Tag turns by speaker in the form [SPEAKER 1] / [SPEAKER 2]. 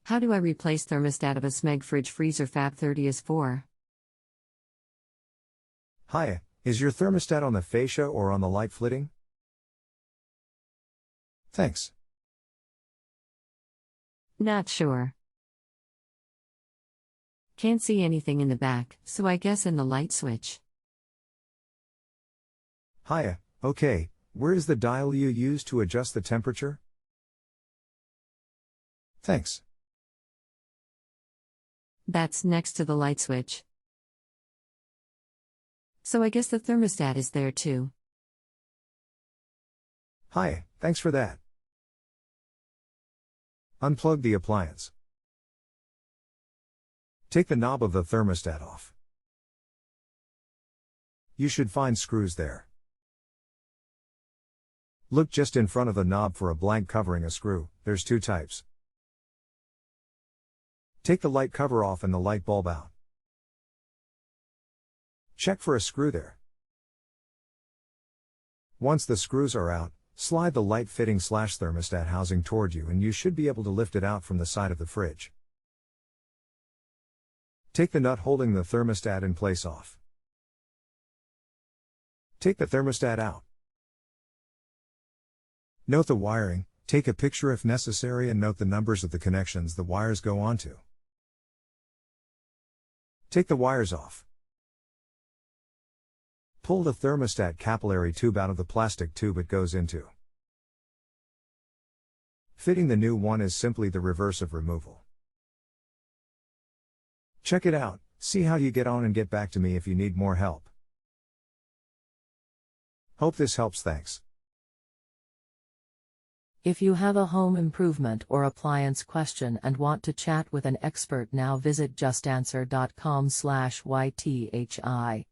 [SPEAKER 1] How do I replace thermostat of a SMEG FridgeFreezer FAB30A4?
[SPEAKER 2] Hiya, is your thermostat on the fascia or on the light flitting? Thanks.
[SPEAKER 1] Not sure. Can't see anything in the back, so I guess in the light switch.
[SPEAKER 2] Hiya, okay, where is the dial you use to adjust the temperature? Thanks.
[SPEAKER 1] That's next to the light switch. So I guess the thermostat is there too.
[SPEAKER 2] Hiya, thanks for that. Unplug the appliance. Take the knob of the thermostat off. You should find screws there. Look just in front of the knob for a blank covering a screw. There's two types. Take the light cover off and the light bulb out. Check for a screw there. Once the screws are out, slide the light fitting / thermostat housing toward you and you should be able to lift it out from the side of the fridge. Take the nut holding the thermostat in place off. Take the thermostat out. Note the wiring, take a picture if necessary and note the numbers of the connections the wires go onto. Take the wires off. Pull the thermostat capillary tube out of the plastic tube it goes into. Fitting the new one is simply the reverse of removal. Check it out, see how you get on and get back to me if you need more help. Hope this helps, thanks.
[SPEAKER 3] If you have a home improvement or appliance question and want to chat with an expert now visit justanswer.com/ythi.